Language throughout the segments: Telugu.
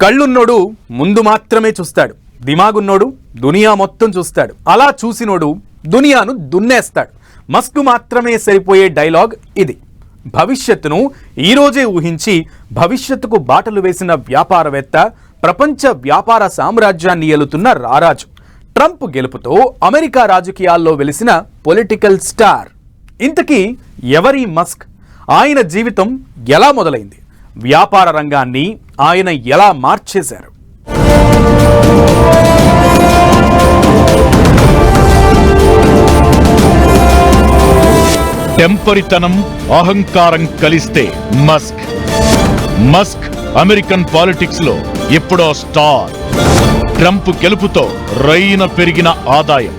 కళ్ళున్నోడు ముందు మాత్రమే చూస్తాడు, దిమాగున్నోడు దునియా మొత్తం చూస్తాడు. అలా చూసినోడు దునియాను దున్నేస్తాడు. మస్క్ మాత్రమే సరిపోయే డైలాగ్ ఇది. భవిష్యత్తును ఈరోజే ఊహించి భవిష్యత్తుకు బాటలు వేసిన వ్యాపారవేత్త, ప్రపంచ వ్యాపార సామ్రాజ్యాన్ని ఏలుతున్న రారాజు. ట్రంప్ గెలుపుతో అమెరికా రాజకీయాల్లో వెలిసిన పొలిటికల్ స్టార్. ఇంతకీ ఎవరి మస్క్? ఆయన జీవితం ఎలా మొదలైంది? వ్యాపార రంగాన్ని ఆయన ఎలా మార్చేశారు? టెంపరితనం, అహంకారం కలిస్తే మస్క్ అమెరికన్ పాలిటిక్స్ లో ఎప్పుడో స్టార్. ట్రంప్ గెలుపుతో రైన పెరిగిన ఆదాయం,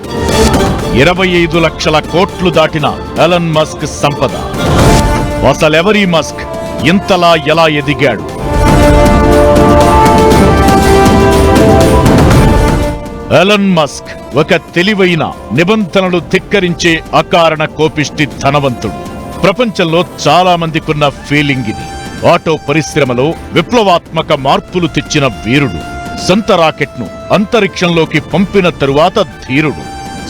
25 లక్షల కోట్లు దాటిన ఎలన్ మస్క్ సంపద. అసలెవరీ మస్క్? ఇంతలా ఎలా ఎదిగాడు? ఎలన్ మస్క్ ఒక తెలివైన, నిబంధనలు ధిక్కరించే అకారణ కోపిష్టి ధనవంతుడు. ప్రపంచంలో చాలా మందికున్న ఫీలింగ్ ఇది. ఆటో పరిశ్రమలో విప్లవాత్మక మార్పులు తెచ్చిన వీరుడు. సొంత రాకెట్ను అంతరిక్షంలోకి పంపిన తరువాత ధీరుడు.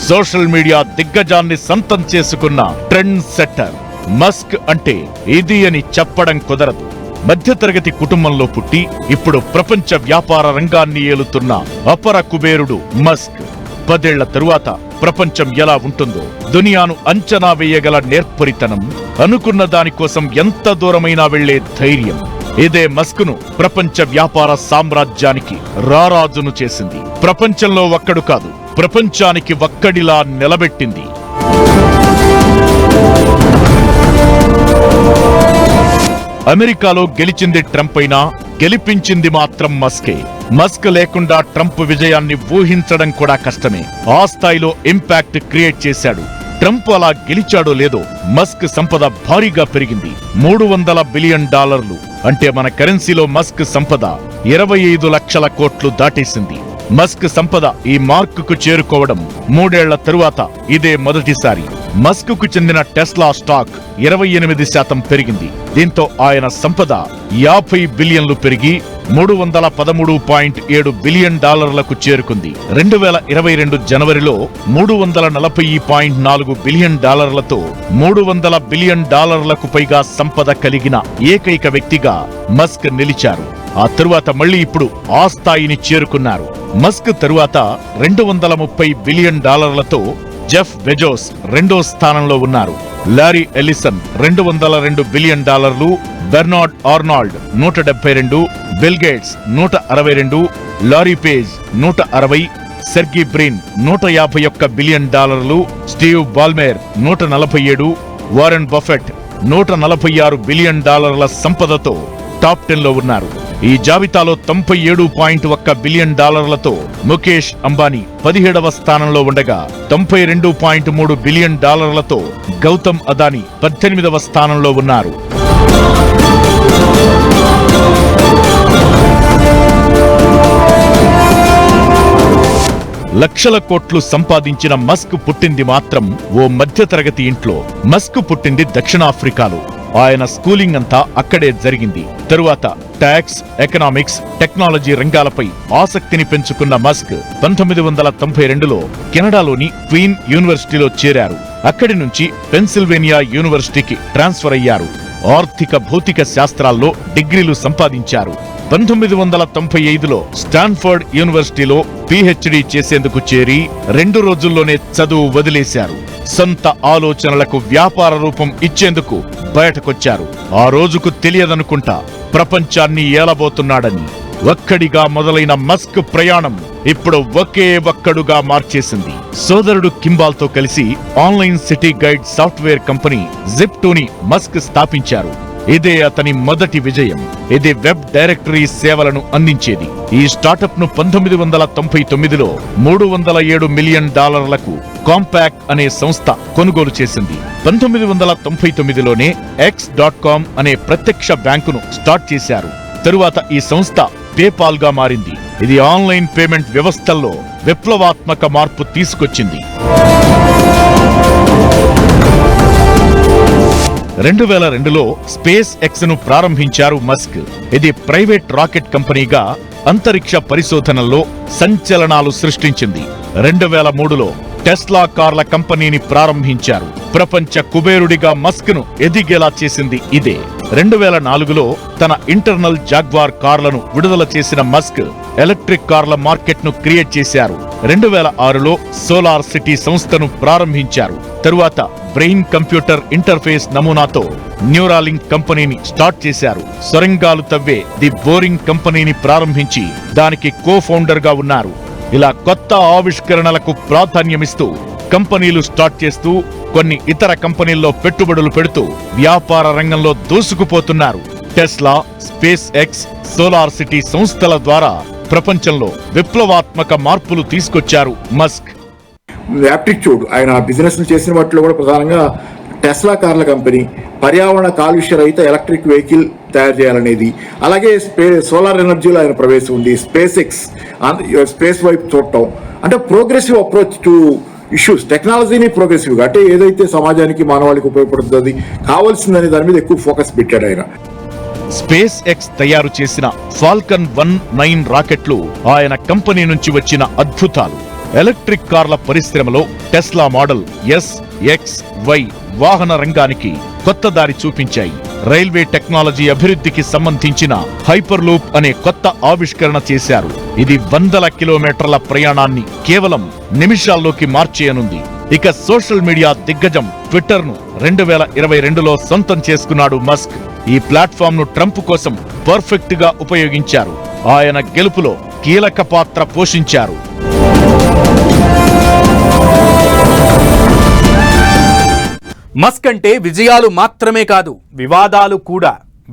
సోషల్ మీడియా దిగ్గజాన్ని సొంతం చేసుకున్న ట్రెండ్ సెట్టర్. మస్క్ అంటే ఇది అని చెప్పడం కుదరదు. మధ్యతరగతి కుటుంబంలో పుట్టి ఇప్పుడు ప్రపంచ వ్యాపార రంగాన్ని ఏలుతున్న అపర కుబేరుడు మస్క్. 10 ఏళ్ల తరువాత ప్రపంచం ఎలా ఉంటుందో, దునియాను అంచనా వేయగల నేర్పరితనం, అనుకున్న దానికోసం ఎంత దూరమైనా వెళ్లే ధైర్యం, ఇదే మస్క్ను ప్రపంచ వ్యాపార సామ్రాజ్యానికి రారాజును చేసింది. ప్రపంచంలో ఒక్కడు కాదు, ప్రపంచానికి ఒక్కడిలా నిలబెట్టింది. అమెరికాలో గెలిచింది ట్రంప్ అయినా గెలిపించింది మాత్రం మస్కే. మస్క్ లేకుండా ట్రంప్ విజయాన్ని ఊహించడం కూడా కష్టమే. ఆ స్థాయిలో ఇంపాక్ట్ క్రియేట్ చేశాడు. ట్రంప్ అలా గెలిచాడో లేదో, మస్క్ సంపద భారీగా పెరిగింది. $300 బిలియన్. అంటే మన కరెన్సీలో మస్క్ సంపద 25 లక్షల కోట్లు దాటేసింది. మస్క్ సంపద ఈ మార్కుకు చేరుకోవడం 3 ఏళ్ల తరువాత ఇదే మొదటిసారి. మస్క్ కు చెందిన టెస్లా స్టాక్ 28% పెరిగింది. దీంతో ఆయన సంపద 50 బిలియన్లు పెరిగి $313.7 బిలియన్ చేరుకుంది. 2022 జనవరిలో $340.4 బిలియన్ $300 బిలియన్ పైగా సంపద కలిగిన ఏకైక వ్యక్తిగా మస్క్ నిలిచారు. ఆ తరువాత మళ్లీ ఇప్పుడు ఆ స్థాయిని చేరుకున్నారు. మస్క్ తరువాత $230 బిలియన్ జెఫ్ బెజోస్ రెండో స్థానంలో ఉన్నారు. Larry Ellison $202 billion, Bernard Arnault 172, Bill Gates 162, Larry Page 160, Sergey Brin $151 billion, Steve Ballmer 147, Warren Buffett $146 billion సంపదతో టాప్ 10లో ఉన్నారు. ఈ జాబితాలో $97.1 బిలియన్ ముఖేష్ అంబానీ 17వ స్థానంలో ఉండగా, $92.3 బిలియన్ గౌతమ్ అదానీ 18వ స్థానంలో ఉన్నారు. లక్షల కోట్లు సంపాదించిన మస్క్ పుట్టింది మాత్రం ఓ మధ్యతరగతి ఇంట్లో. మస్క్ పుట్టింది దక్షిణాఫ్రికాలో. ఆయన స్కూలింగ్ అంతా అక్కడే జరిగింది. తరువాత టాక్స్, ఎకనామిక్స్, టెక్నాలజీ రంగాలపై ఆసక్తిని పెంచుకున్న మస్క్ 1992లో కెనడాలోని క్వీన్ యూనివర్సిటీలో చేరారు. అక్కడి నుంచి పెన్సిల్వేనియా యూనివర్సిటీకి ట్రాన్స్ఫర్ అయ్యారు. ఆర్థిక భౌతిక శాస్త్రాల్లో డిగ్రీలు సంపాదించారు. 1995లో స్టాన్ఫర్డ్ యూనివర్సిటీలో పిహెచ్డి చేసేందుకు చేరి 2 రోజుల్లోనే చదువు వదిలేశారు. సొంత ఆలోచనలకు వ్యాపార రూపం ఇచ్చేందుకు బయటకొచ్చారు. ఆ రోజుకు తెలియదనుకుంటా ప్రపంచాన్ని ఏలబోతున్నాడని. ఒక్కడిగా మొదలైన మస్క్ ప్రయాణం ఇప్పుడు ఒకే ఒక్కడుగా మార్చేసింది. సోదరుడు కింబాల్తో కలిసి online city guide software company జిప్2ని మస్క్ స్థాపించారు. ఇదే అతని మొదటి విజయం. ఇది వెబ్ డైరెక్టరీ సేవలను అందించేది. ఈ స్టార్టప్ ను 1999లో $307 మిలియన్ కాంపాక్ట్ అనే సంస్థ కొనుగోలు చేసింది. 1999లోనే X.com అనే ప్రత్యక్ష బ్యాంకును స్టార్ట్ చేశారు. తరువాత ఈ సంస్థ పేపాల్ గా మారింది. ఇది ఆన్లైన్ పేమెంట్ వ్యవస్థల్లో విప్లవాత్మక మార్పు తీసుకొచ్చింది. 2002లో స్పేస్ ఎక్స్ ను ప్రారంభించారు మస్క్. ఇది ప్రైవేట్ రాకెట్ కంపెనీగా అంతరిక్ష పరిశోధనల్లో సంచలనాలు సృష్టించింది. 2003లో టెస్లా కార్ల కంపెనీని ప్రారంభించారు. ప్రపంచ కుబేరుడిగా మస్క్ ను ఎదిగేలా చేసింది ఇదే. 2004లో తన ఇంటర్నల్ జాగ్వార్ కార్లను విడుదల చేసిన మస్క్ ఎలక్ట్రిక్ కార్ల మార్కెట్ ను క్రియేట్ చేశారు. 2006లో సోలార్ సిటీ సంస్థను ప్రారంభించారు. తరువాత బ్రెయిన్ కంప్యూటర్ ఇంటర్ఫేస్ నమూనాతో న్యూరాలింక్ కంపెనీని స్టార్ట్ చేశారు. సొరంగాలు తవ్వే ది బోరింగ్ కంపెనీని ప్రారంభించి దానికి కో-ఫౌండర్ గా ఉన్నారు. ఇలా కొత్త ఆవిష్కరణలకు ప్రాధాన్యమిస్తూ కంపెనీలు స్టార్ట్ చేస్తూ కొన్ని ఇతర కంపెనీల్లో పెట్టుబడులు పెడుతూ వ్యాపార రంగంలో దూసుకుపోతున్నారు. Tesla, SpaceX, solar city సంస్థల ద్వారా ప్రపంచంలో విప్లవాత్మక మార్పులు తీసుకొచ్చారు మస్క్. యాప్టిట్యూడ్ ఆయన బిజినెస్ చేసిన వాటిలో కూడా ప్రధానంగా టెస్లా కార్ల కంపెనీ పర్యావరణ కాలుష్య రహిత ఎలక్ట్రిక్ వెహికల్ తయారు చేయాలనేది, అలాగే సోలార్ ఎనర్జీలో ఆయన ప్రవేశం ఉంది. స్పేస్ ఎక్స్ స్పేస్ వైపు చూడటం, అంటే ప్రోగ్రెసివ్ అప్రోచ్ టు ఇష్యూస్, టెక్నాలజీని ప్రోగ్రెసివ్గా, అంటే ఏదైతే సమాజానికి మానవాళికి ఉపయోగపడుతుంది కావాల్సిందనే దాని మీద ఎక్కువ ఫోకస్ పెట్టాడు ఆయన. స్పేస్ ఎక్స్ తయారు చేసిన ఫాల్కన్ 1-9 రాకెట్లు ఆయన కంపెనీ నుంచి వచ్చిన అద్భుతాలు. ఎలక్ట్రిక్ కార్ల పరిశ్రమలో Tesla model S, X, Y వాహన రంగానికి కొత్త దారి చూపించాయి. రైల్వే టెక్నాలజీ అభివృద్ధికి సంబంధించిన హైపర్ లూప్ అనే కొత్త ఆవిష్కరణ చేశారు. ఇది 100 కిలోమీటర్ల ప్రయాణాన్ని కేవలం నిమిషాల్లోకి మార్చేయనుంది. ఇక సోషల్ మీడియా దిగ్గజం ట్విట్టర్ ను 2022లో సొంతం చేసుకున్నాడు మస్క్. ఈ ప్లాట్ఫామ్ ను ట్రంప్ కోసం పర్ఫెక్ట్ గా ఉపయోగించారు. ఆయన గెలుపులో కీలక పాత్ర పోషించారు. మస్క్ అంటే విజయాలు మాత్రమే కాదు, వివాదాలు కూడా.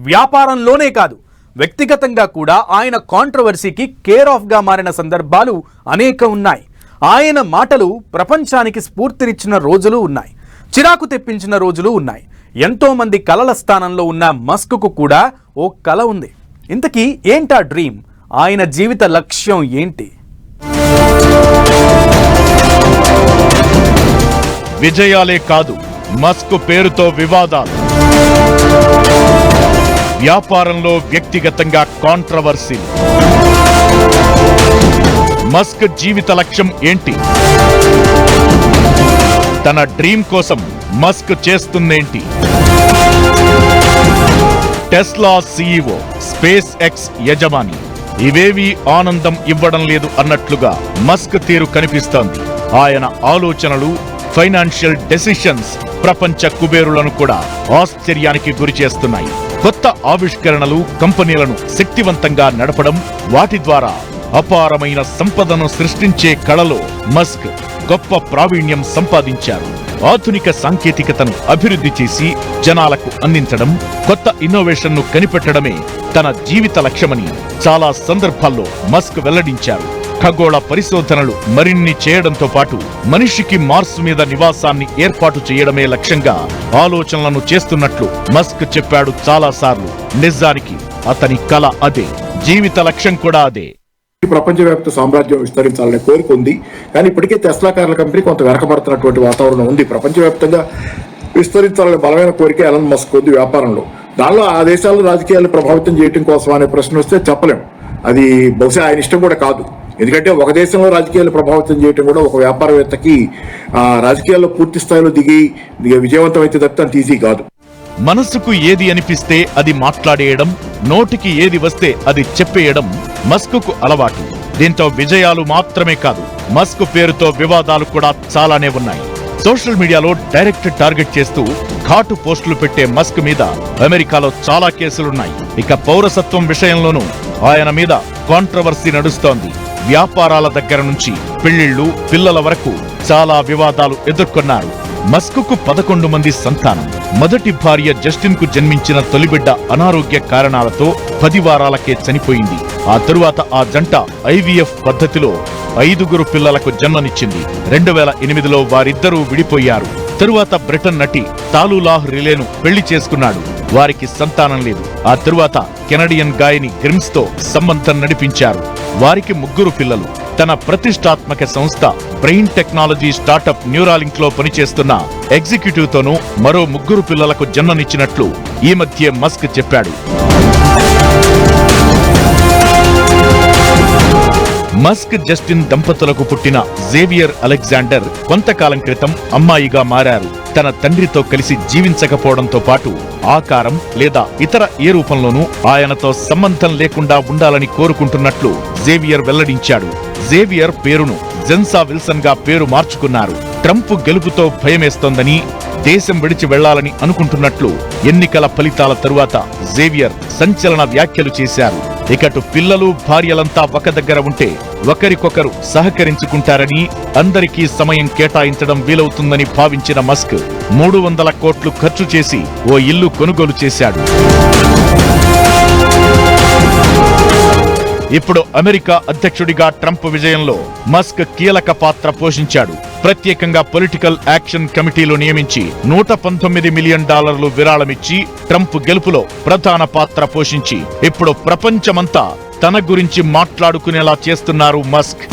వ్యాపారంలోనే కాదు, వ్యక్తిగతంగా కూడా ఆయన కాంట్రవర్సీకి కేర్ ఆఫ్ గా మారిన సందర్భాలు అనేక ఉన్నాయి. ఆయన మాటలు ప్రపంచానికి స్ఫూర్తినిచ్చిన రోజులు ఉన్నాయి, చిరాకు తెప్పించిన రోజులు ఉన్నాయి. ఎంతో మంది కలల స్థానంలో ఉన్న మస్క్కు కూడా ఓ కల ఉంది. ఇంతకీ ఏంటా డ్రీమ్? ఆయన జీవిత లక్ష్యం ఏంటి? విజయాలే కాదు, మస్క్ పేరుతో వివాదాలు, వ్యాపారంలో వ్యక్తిగతంగా కాంట్రవర్సీ. మస్క్ జీవిత లక్ష్యం ఏంటి? తన డ్రీమ్ కోసం మస్క్ చేస్తుందేంటి? టెస్లా సీఈఓ, స్పేస్ ఎక్స్ యజమాని, ఇవేవీ ఆనందం ఇవ్వడం లేదు అన్నట్లుగా మస్క్ తీరు కనిపిస్తోంది. ఆయన ఆలోచనలు, ఫైనాన్షియల్ డెసిషన్స్ ప్రపంచ కుబేరులను కూడా ఆశ్చర్యానికి గురిచేస్తున్నాయి. కొత్త ఆవిష్కరణలు కంపెనీలను శక్తివంతంగా నడపడం, వాటి ద్వారా అపారమైన సంపదను సృష్టించే కళలో మస్క్ గొప్ప ప్రావీణ్యం సంపాదించారు. ఆధునిక సాంకేతికతను అభివృద్ధి చేసి జనాలకు అందించడం, కొత్త ఇన్నోవేషన్ ను కనిపెట్టడమే తన జీవిత లక్ష్యమని చాలా సందర్భాల్లో మస్క్ వెల్లడించారు. ఖగోళ పరిశోధనలు మరిన్ని చేయడంతో పాటు మనిషికి మార్స్ మీద నివాసాన్ని ఏర్పాటు చేయడమే లక్ష్యంగా ఆలోచనలను చేస్తున్నట్లు మస్క్ చెప్పాడు చాలాసార్లు. నిజానికి అతని కల అదే, జీవిత లక్ష్యం కూడా అదే. ప్రపంచవ్యాప్త సామ్రాజ్యం విస్తరించాలనే కోరిక ఉంది, కానీ ఇప్పటికే టెస్లా కార్ల కంపెనీ కొంత వెనకబడుతున్నటువంటి వాతావరణం ఉంది. ప్రపంచవ్యాప్తంగా విస్తరించాలనే బలమైన కోరిక ఎలన్ మస్క్ ఉంది వ్యాపారంలో. దానిలో ఆ దేశాల్లో రాజకీయాలు ప్రభావితం చేయడం కోసం అనే ప్రశ్న వస్తే చెప్పలేం. అది బహుశా ఆయన ఇష్టం కూడా కాదు. ఎందుకంటే ఒక దేశంలో రాజకీయాలు ప్రభావితం చేయడం కూడా ఒక వ్యాపారవేత్తకి రాజకీయాల్లో పూర్తి స్థాయిలో దిగి విజయవంతం అయితే తప్పితే అంత ఈజీ కాదు. మనసుకు ఏది అనిపిస్తే అది మాట్లాడేయడం, నోటికి ఏది వస్తే అది చెప్పేయడం మస్క్కు అలవాటు. దీంతో విజయాలు మాత్రమే కాదు, మస్క్ పేరుతో వివాదాలు కూడా చాలానే ఉన్నాయి. సోషల్ మీడియాలో డైరెక్ట్ టార్గెట్ చేస్తూ ఘాటు పోస్టులు పెట్టే మస్క్ మీద అమెరికాలో చాలా కేసులున్నాయి. ఇక పౌరసత్వం విషయంలోనూ ఆయన మీద కాంట్రవర్సీ నడుస్తోంది. వ్యాపారాల దగ్గర నుంచి పెళ్లిళ్లు, పిల్లల వరకు చాలా వివాదాలు ఎదుర్కొన్నారు. మస్క్కు 11 మంది సంతానం. మొదటి భార్య జస్టిన్ కు జన్మించిన తొలిబిడ్డ అనారోగ్య కారణాలతో 10 వారాలకే చనిపోయింది. ఆ తరువాత ఆ జంట ఐవీఎఫ్ పద్ధతిలో 5 పిల్లలకు జన్మనిచ్చింది. 2008లో వారిద్దరూ విడిపోయారు. తరువాత బ్రిటన్ నటి తాలులాహ్ రిలేను పెళ్లి చేసుకున్నాడు. వారికి సంతానం లేదు. ఆ తరువాత కెనడియన్ గాయని గ్రిమ్స్ తో సంబంధం నడిపించారు. వారికి 3 పిల్లలు. తన ప్రతిష్టాత్మక సంస్థ బ్రెయిన్ టెక్నాలజీ స్టార్టప్ న్యూరాలింక్ లో పనిచేస్తున్న ఎగ్జిక్యూటివ్ తోనూ మరో 3 పిల్లలకు జన్మనిచ్చినట్లు ఈ మధ్య మస్క్ చెప్పాడు. మస్క్ జస్టిన్ దంపతులకు పుట్టిన జేవియర్ అలెగ్జాండర్ కొంతకాలం క్రితం అమ్మాయిగా మారారు. తన తండ్రితో కలిసి జీవించకపోవడంతో పాటు ఆకారం లేదా ఇతర ఏ రూపంలోనూ ఆయనతో సంబంధం లేకుండా ఉండాలని కోరుకుంటున్నట్లు జేవియర్ వెల్లడించాడు. జేవియర్ పేరును జెన్సా విల్సన్ గా పేరు మార్చుకున్నారు. ట్రంప్ గెలుపుతో భయమేస్తోందని, దేశం విడిచి వెళ్లాలని అనుకుంటున్నట్లు ఎన్నికల ఫలితాల తరువాత జేవియర్ సంచలన వ్యాఖ్యలు చేశారు. ఇకటు పిల్లలు భార్యలంతా ఒక దగ్గర ఉంటే ఒకరికొకరు సహకరించుకుంటారని, అందరికీ సమయం కేటాయించడం వీలవుతుందని భావించిన మస్క్ 300 కోట్లు ఖర్చు చేసి ఓ ఇల్లు కొనుగోలు చేశాడు. ఇప్పుడు అమెరికా అధ్యక్షుడిగా ట్రంప్ విజయంలో మస్క్ కీలక పాత్ర పోషించాడు. ప్రత్యేకంగా పొలిటికల్ యాక్షన్ కమిటీలు నియమించి $119 మిలియన్ విరాళమిచ్చి ట్రంప్ గెలుపులో ప్రధాన పాత్ర పోషించి ఇప్పుడు ప్రపంచమంతా తన గురించి మాట్లాడుకునేలా చేస్తున్నారు మస్క్.